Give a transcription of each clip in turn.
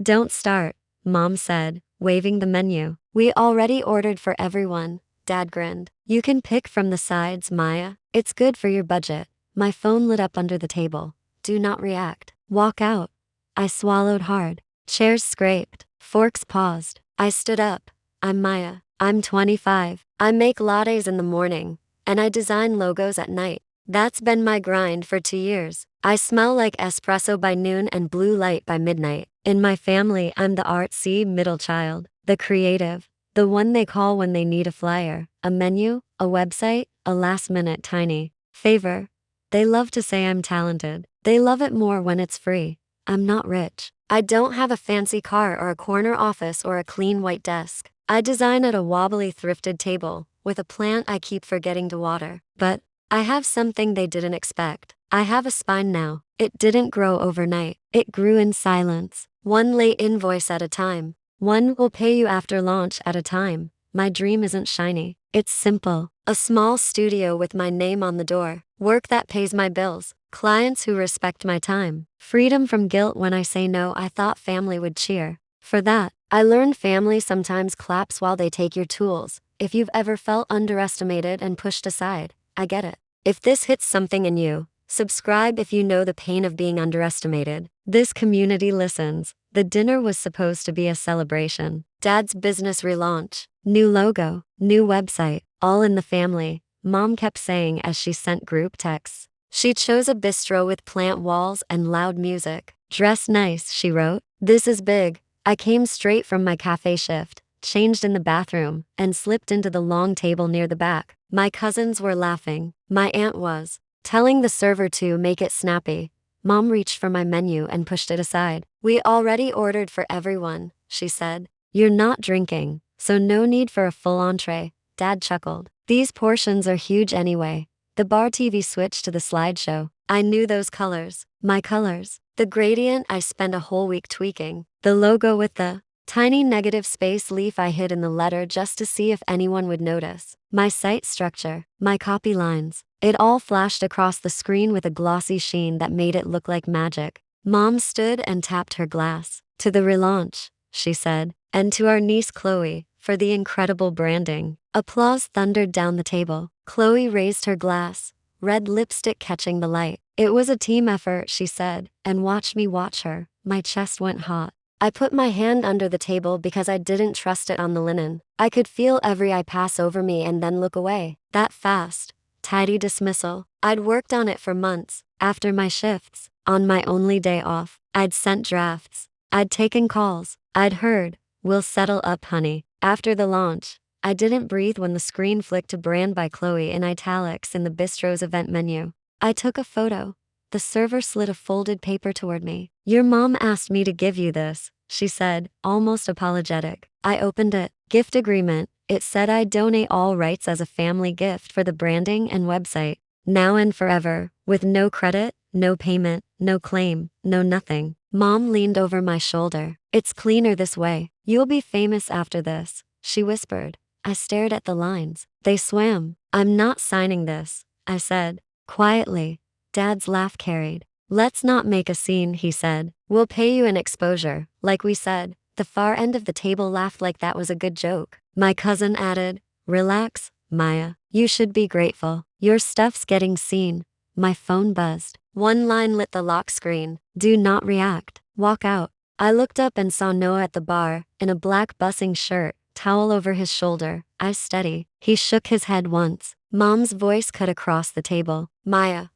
Don't start, Mom said, waving the menu. We already ordered for everyone, Dad grinned. You can pick from the sides, Maya. It's good for your budget. My phone lit up under the table. Do not react. Walk out. I swallowed hard. Chairs scraped. Forks paused. I stood up. I'm Maya. I'm 25. I make lattes in the morning, and I design logos at night. That's been my grind for 2 years. I smell like espresso by noon and blue light by midnight. In my family, I'm the artsy middle child, the creative, the one they call when they need a flyer, a menu, a website, a last-minute tiny favor. They love to say I'm talented. They love it more when it's free. I'm not rich. I don't have a fancy car or a corner office or a clean white desk. I design at a wobbly thrifted table with a plant I keep forgetting to water. But I have something they didn't expect. I have a spine now. It didn't grow overnight. It grew in silence. One late invoice at a time. One will pay you after launch at a time. My dream isn't shiny. It's simple. A small studio with my name on the door. Work that pays my bills. Clients who respect my time. Freedom from guilt when I say no. I thought family would cheer. For that, I learned family sometimes claps while they take your tools. If you've ever felt underestimated and pushed aside, I get it. If this hits something in you, subscribe if you know the pain of being underestimated. This community listens. The dinner was supposed to be a celebration. Dad's business relaunch. New logo. New website. All in the family, Mom kept saying as she sent group texts. She chose a bistro with plant walls and loud music. Dress nice, she wrote. This is big. I came straight from my cafe shift, changed in the bathroom, and slipped into the long table near the back. My cousins were laughing. My aunt was telling the server to make it snappy. Mom reached for my menu and pushed it aside. We already ordered for everyone, she said. You're not drinking, so no need for a full entree. Dad chuckled. These portions are huge anyway. The bar TV switched to the slideshow. I knew those colors. My colors. The gradient I spent a whole week tweaking. The logo with the tiny negative space leaf I hid in the letter just to see if anyone would notice. My site structure. My copy lines. It all flashed across the screen with a glossy sheen that made it look like magic. Mom stood and tapped her glass. To the relaunch, she said, and to our niece Chloe, for the incredible branding. Applause thundered down the table. Chloe raised her glass, red lipstick catching the light. It was a team effort, she said, and watch me watch her. My chest went hot. I put my hand under the table because I didn't trust it on the linen. I could feel every eye pass over me and then look away. That fast, tidy dismissal. I'd worked on it for months. After my shifts, on my only day off, I'd sent drafts. I'd taken calls. I'd heard, "We'll settle up, honey." After the launch, I didn't breathe when the screen flicked to brand by Chloe in italics in the bistro's event menu. I took a photo. The server slid a folded paper toward me. Your mom asked me to give you this, she said, almost apologetic. I opened it. Gift agreement. It said I'd donate all rights as a family gift for the branding and website. Now and forever, with no credit, no payment, no claim, no nothing. Mom leaned over my shoulder. It's cleaner this way. You'll be famous after this, she whispered. I stared at the lines. They swam. I'm not signing this, I said, quietly. Dad's laugh carried. Let's not make a scene, he said. We'll pay you an exposure, like we said. The far end of the table laughed like that was a good joke. My cousin added, relax, Maya. You should be grateful. Your stuff's getting seen. My phone buzzed. One line lit the lock screen. Do not react. Walk out. I looked up and saw Noah at the bar, in a black bussing shirt, towel over his shoulder, eyes steady. He shook his head once. Mom's voice cut across the table. Maya,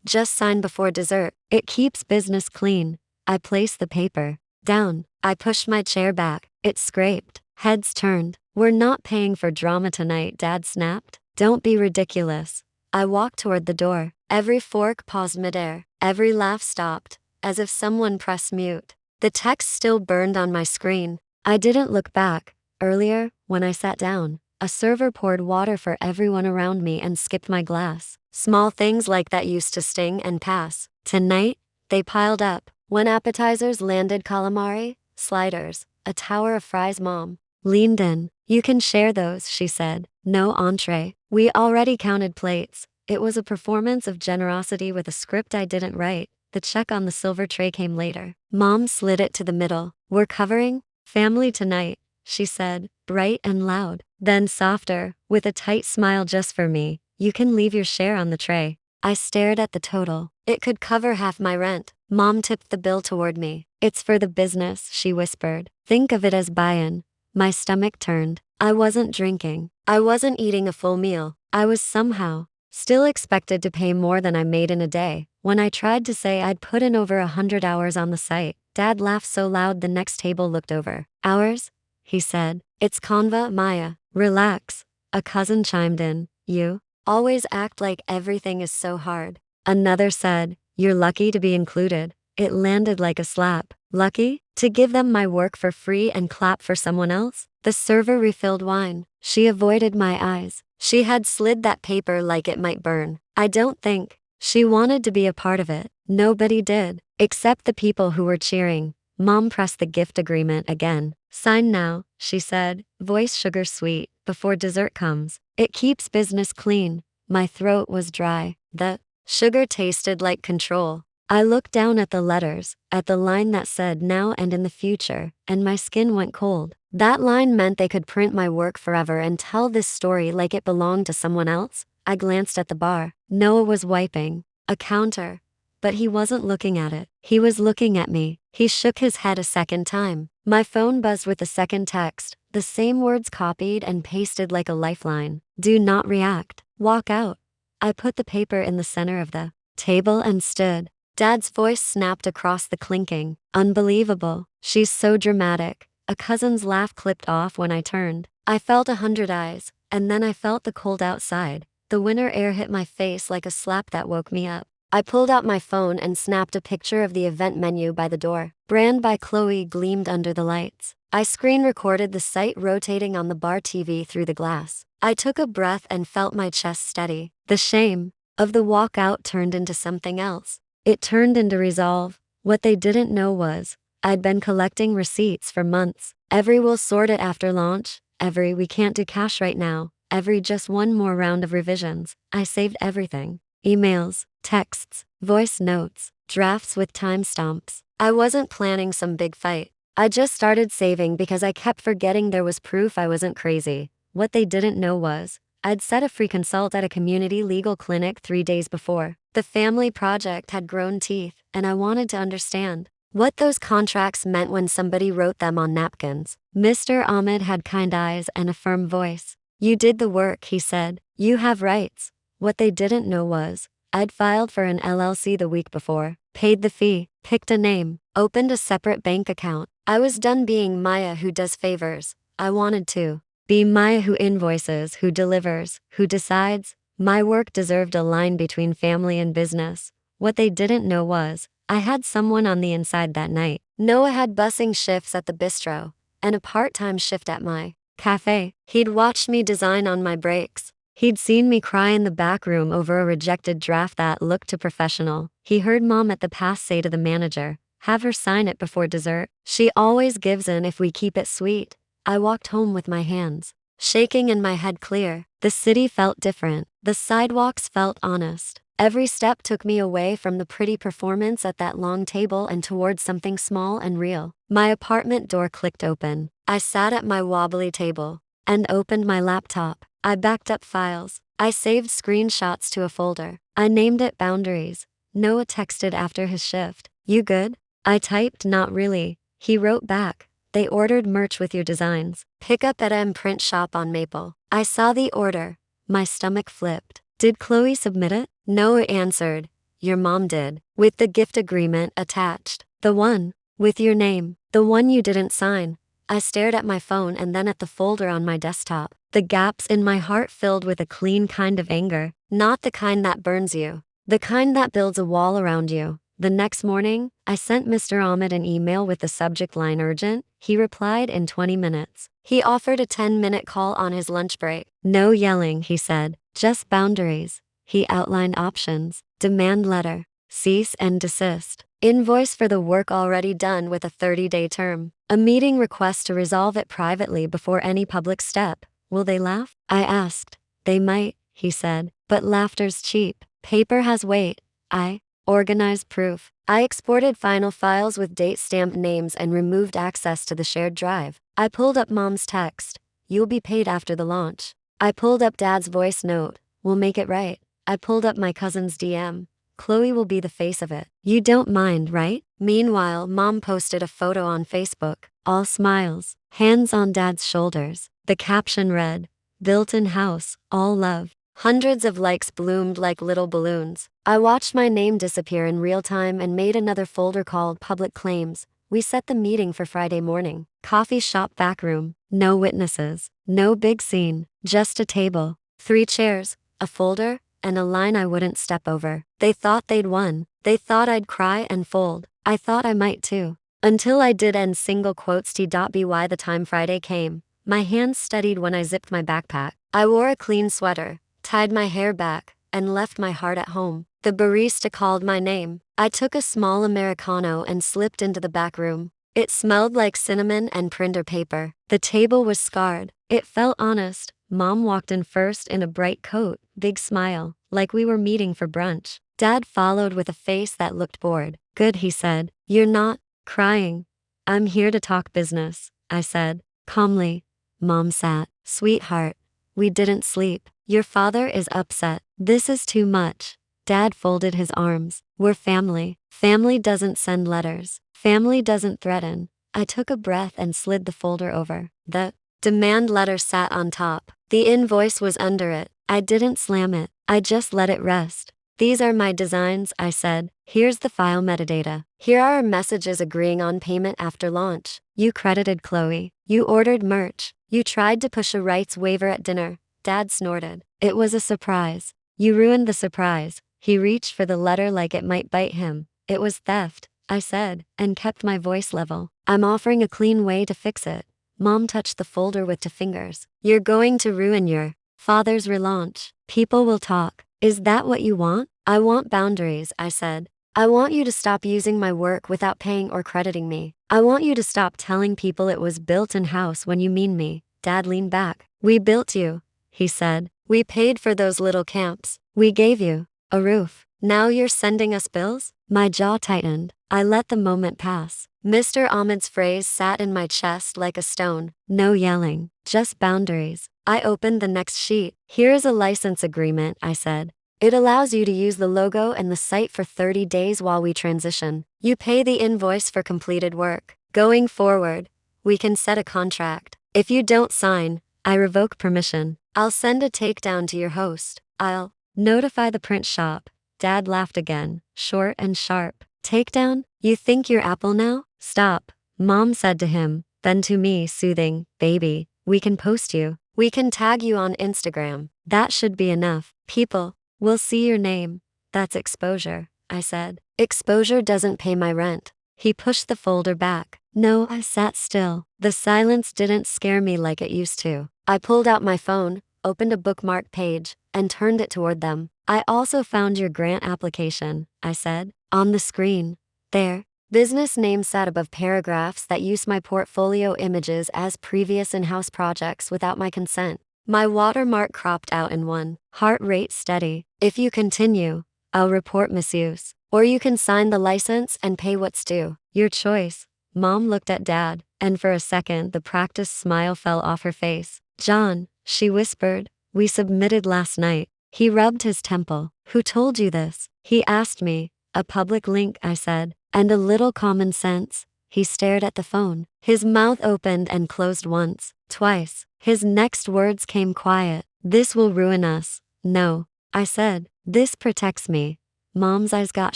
just sign before dessert. It keeps business clean. I placed the paper down. I pushed my chair back. It scraped. Heads turned. We're not paying for drama tonight, Dad snapped. Don't be ridiculous. I walked toward the door. Every fork paused midair. Every laugh stopped, as if someone pressed mute. The text still burned on my screen. I didn't look back. Earlier, when I sat down, a server poured water for everyone around me and skipped my glass. Small things like that used to sting and pass. Tonight, they piled up. When appetizers landed, calamari, sliders, a tower of fries. Mom leaned in. You can share those, she said. No entree. We already counted plates. It was a performance of generosity with a script I didn't write. The check on the silver tray came later. Mom slid it to the middle. We're covering family tonight, she said, bright and loud. Then softer, with a tight smile just for me, you can leave your share on the tray. I stared at the total. It could cover half my rent. Mom tipped the bill toward me. It's for the business, she whispered. Think of it as buy-in. My stomach turned. I wasn't drinking. I wasn't eating a full meal. I was somehow still expected to pay more than I made in a day. When I tried to say I'd put in over 100 hours on the site, Dad laughed so loud the next table looked over. Hours? He said. It's Canva, Maya. Relax. A cousin chimed in. You always act like everything is so hard. Another said, you're lucky to be included. It landed like a slap. Lucky? To give them my work for free and clap for someone else? The server refilled wine. She avoided my eyes. She had slid that paper like it might burn. I don't think she wanted to be a part of it. Nobody did, except the people who were cheering. Mom pressed the gift agreement again. Sign now, she said, voice sugar sweet, before dessert comes. It keeps business clean. My throat was dry. The sugar tasted like control. I looked down at the letters, at the line that said now and in the future, and my skin went cold. That line meant they could print my work forever and tell this story like it belonged to someone else. I glanced at the bar. Noah was wiping a counter, but he wasn't looking at it. He was looking at me. He shook his head a second time. My phone buzzed with a second text, the same words copied and pasted like a lifeline. Do not react. Walk out. I put the paper in the center of the table and stood. Dad's voice snapped across the clinking. Unbelievable. She's so dramatic. A cousin's laugh clipped off when I turned. I felt 100 eyes, and then I felt the cold outside. The winter air hit my face like a slap that woke me up. I pulled out my phone and snapped a picture of the event menu by the door. Brand by Chloe gleamed under the lights. I screen recorded the site rotating on the bar TV through the glass. I took a breath and felt my chest steady. The shame of the walkout turned into something else. It turned into resolve. What they didn't know was, I'd been collecting receipts for months. Every we'll sort it after launch, every we can't do cash right now, every just one more round of revisions. I saved everything. Emails, texts, voice notes, drafts with timestamps. I wasn't planning some big fight. I just started saving because I kept forgetting there was proof I wasn't crazy. What they didn't know was, I'd set a free consult at a community legal clinic 3 days before. The family project had grown teeth, and I wanted to understand what those contracts meant when somebody wrote them on napkins. Mr. Ahmed had kind eyes and a firm voice. You did the work, he said. You have rights. What they didn't know was, I'd filed for an LLC the week before, paid the fee, picked a name, opened a separate bank account. I was done being Maya who does favors. I wanted to be Maya who invoices, who delivers, who decides. My work deserved a line between family and business. What they didn't know was, I had someone on the inside that night. Noah had bussing shifts at the bistro, and a part-time shift at my cafe. He'd watched me design on my breaks. He'd seen me cry in the back room over a rejected draft that looked too professional. He heard Mom at the pass say to the manager, have her sign it before dessert. She always gives in if we keep it sweet. I walked home with my hands shaking and my head clear. The city felt different. The sidewalks felt honest. Every step took me away from the pretty performance at that long table and towards something small and real. My apartment door clicked open. I sat at my wobbly table and opened my laptop. I backed up files. I saved screenshots to a folder. I named it Boundaries. Noah texted after his shift. You good? I typed not really. He wrote back. They ordered merch with your designs. Pick up at M Print Shop on Maple. I saw the order. My stomach flipped. Did Chloe submit it? Noah answered. Your mom did. With the gift agreement attached. The one with your name. The one you didn't sign. I stared at my phone and then at the folder on my desktop. The gaps in my heart filled with a clean kind of anger. Not the kind that burns you. The kind that builds a wall around you. The next morning, I sent Mr. Ahmed an email with the subject line urgent. He replied in 20 minutes. He offered a 10-minute call on his lunch break. No yelling, he said. Just boundaries. He outlined options. Demand letter. Cease and desist. Invoice for the work already done with a 30-day term. A meeting request to resolve it privately before any public step. Will they laugh? I asked. They might, he said. But laughter's cheap. Paper has weight. I organized proof. I exported final files with date-stamped names and removed access to the shared drive. I pulled up Mom's text. You'll be paid after the launch. I pulled up Dad's voice note. We'll make it right. I pulled up my cousin's DM. Chloe will be the face of it. You don't mind, right? Meanwhile, Mom posted a photo on Facebook. All smiles. Hands on Dad's shoulders. The caption read, "Built-in house, all love." Hundreds of likes bloomed like little balloons. I watched my name disappear in real time and made another folder called Public Claims. We set the meeting for Friday morning. Coffee shop back room. No witnesses. No big scene. Just a table. 3 chairs. A folder. And a line I wouldn't step over. They thought they'd won. They thought I'd cry and fold. I thought I might too. Until I did end single quotes T.by the time Friday came. My hands steadied when I zipped my backpack. I wore a clean sweater, tied my hair back, and left my heart at home. The barista called my name. I took a small Americano and slipped into the back room. It smelled like cinnamon and printer paper. The table was scarred. It felt honest. Mom walked in first in a bright coat, big smile, like we were meeting for brunch. Dad followed with a face that looked bored. Good, he said. You're not crying. I'm here to talk business, I said, calmly. Mom sat. Sweetheart, we didn't sleep. Your father is upset. This is too much. Dad folded his arms. We're family. Family doesn't send letters. Family doesn't threaten. I took a breath and slid the folder over. The demand letter sat on top. The invoice was under it. I didn't slam it. I just let it rest. These are my designs, I said. Here's the file metadata. Here are our messages agreeing on payment after launch. You credited Chloe. You ordered merch. You tried to push a rights waiver at dinner. Dad snorted. It was a surprise. You ruined the surprise. He reached for the letter like it might bite him. It was theft, I said, and kept my voice level. I'm offering a clean way to fix it. Mom touched the folder with 2 fingers. You're going to ruin your father's relaunch. People will talk. Is that what you want? I want boundaries, I said. I want you to stop using my work without paying or crediting me. I want you to stop telling people it was built in-house when you mean me. Dad leaned back. We built you, he said. We paid for those little camps. We gave you a roof. Now you're sending us bills? My jaw tightened. I let the moment pass. Mr. Ahmed's phrase sat in my chest like a stone. No yelling, just boundaries. I opened the next sheet. Here's a license agreement, I said. It allows you to use the logo and the site for 30 days while we transition. You pay the invoice for completed work. Going forward, we can set a contract. If you don't sign, I revoke permission. I'll send a takedown to your host. I'll notify the print shop. Dad laughed again, short and sharp. Takedown? You think you're Apple now? Stop, Mom said to him, then to me, soothing. Baby, we can post you. We can tag you on Instagram. That should be enough. People will see your name. That's exposure, I said. Exposure doesn't pay my rent. He pushed the folder back. No, I sat still. The silence didn't scare me like it used to. I pulled out my phone, opened a bookmark page, and turned it toward them. I also found your grant application, I said. On the screen. There. Business name sat above paragraphs that used my portfolio images as previous in-house projects without my consent. My watermark cropped out in one. Heart rate steady. If you continue, I'll report misuse. Or you can sign the license and pay what's due. Your choice. Mom looked at Dad, and for a second the practiced smile fell off her face. John, she whispered, we submitted last night. He rubbed his temple. Who told you this? He asked me. A public link, I said. And a little common sense. He stared at the phone. His mouth opened and closed once, twice. His next words came quiet. This will ruin us. No, I said. This protects me. Mom's eyes got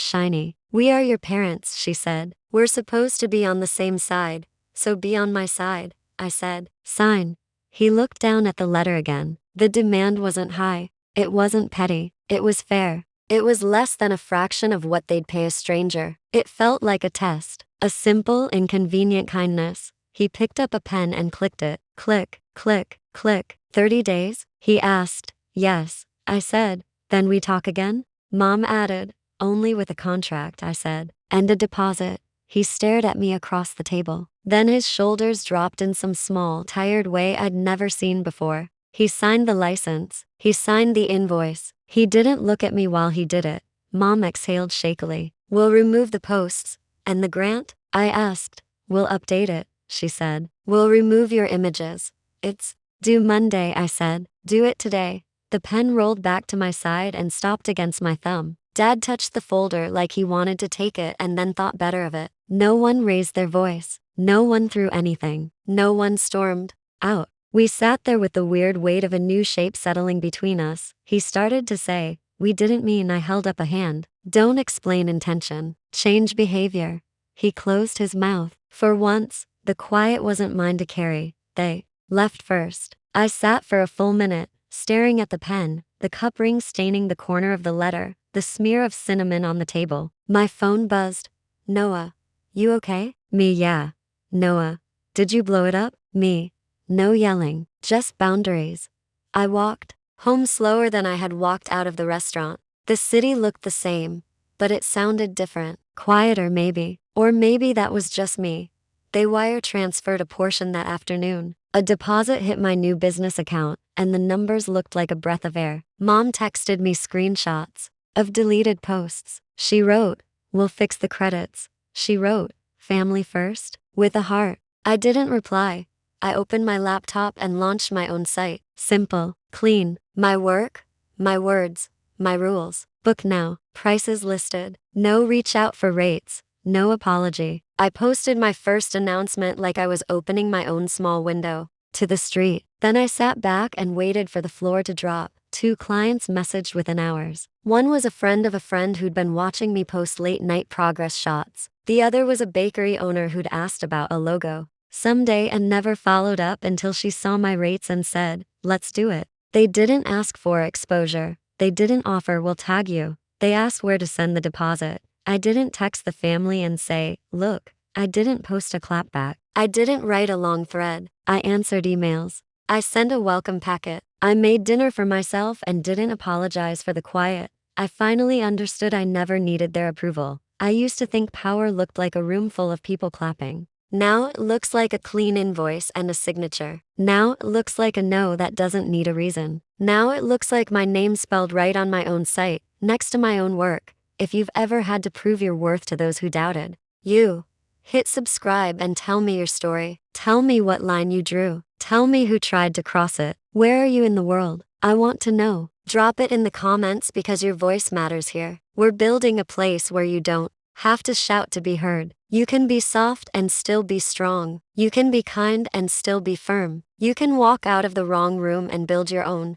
shiny. We are your parents, she said. We're supposed to be on the same side, so be on my side, I said. Sign. He looked down at the letter again. The demand wasn't high. It wasn't petty. It was fair. It was less than a fraction of what they'd pay a stranger. It felt like a test. A simple, inconvenient kindness. He picked up a pen and clicked it. Click, click, click. 30 days? He asked. Yes, I said. Then we talk again? Mom added. Only with a contract, I said. And a deposit. He stared at me across the table. Then his shoulders dropped in some small, tired way I'd never seen before. He signed the license. He signed the invoice. He didn't look at me while he did it. Mom exhaled shakily. We'll remove the posts. And the grant? I asked. We'll update it, she said. We'll remove your images. It's due Monday, I said. Do it today. The pen rolled back to my side and stopped against my thumb. Dad touched the folder like he wanted to take it and then thought better of it. No one raised their voice. No one threw anything. No one stormed out. We sat there with the weird weight of a new shape settling between us. He started to say, "We didn't mean." I held up a hand. "Don't explain intention. Change behavior." He closed his mouth. For once, the quiet wasn't mine to carry. They left first. I sat for a full minute, staring at the pen, the cup ring staining the corner of the letter, the smear of cinnamon on the table. My phone buzzed. Noah, you okay? Me, yeah. Noah, did you blow it up? Me, no yelling, just boundaries. I walked home slower than I had walked out of the restaurant. The city looked the same, but it sounded different, quieter maybe, or maybe that was just me. They wire transferred a portion that afternoon. A deposit hit my new business account, and the numbers looked like a breath of air. Mom texted me screenshots of deleted posts. She wrote, "We'll fix the credits." She wrote, "Family first," with a heart. I didn't reply. I opened my laptop and launched my own site. Simple, clean, my work, my words, my rules. Book now, prices listed, no reach out for rates, no apology. I posted my first announcement like I was opening my own small window to the street. Then I sat back and waited for the floor to drop. 2 clients messaged within hours. One was a friend of a friend who'd been watching me post late night progress shots. The other was a bakery owner who'd asked about a logo someday and never followed up until she saw my rates and said, "Let's do it." They didn't ask for exposure. They didn't offer, "We'll tag you." They asked where to send the deposit. I didn't text the family and say, "Look." I didn't post a clapback. I didn't write a long thread. I answered emails. I sent a welcome packet. I made dinner for myself and didn't apologize for the quiet. I finally understood I never needed their approval. I used to think power looked like a room full of people clapping. Now it looks like a clean invoice and a signature. Now it looks like a no that doesn't need a reason. Now it looks like my name spelled right on my own site, next to my own work. If you've ever had to prove your worth to those who doubted you, hit subscribe and tell me your story. Tell me what line you drew. Tell me who tried to cross it. Where are you in the world? I want to know. Drop it in the comments because your voice matters here. We're building a place where you don't have to shout to be heard. You can be soft and still be strong. You can be kind and still be firm. You can walk out of the wrong room and build your own.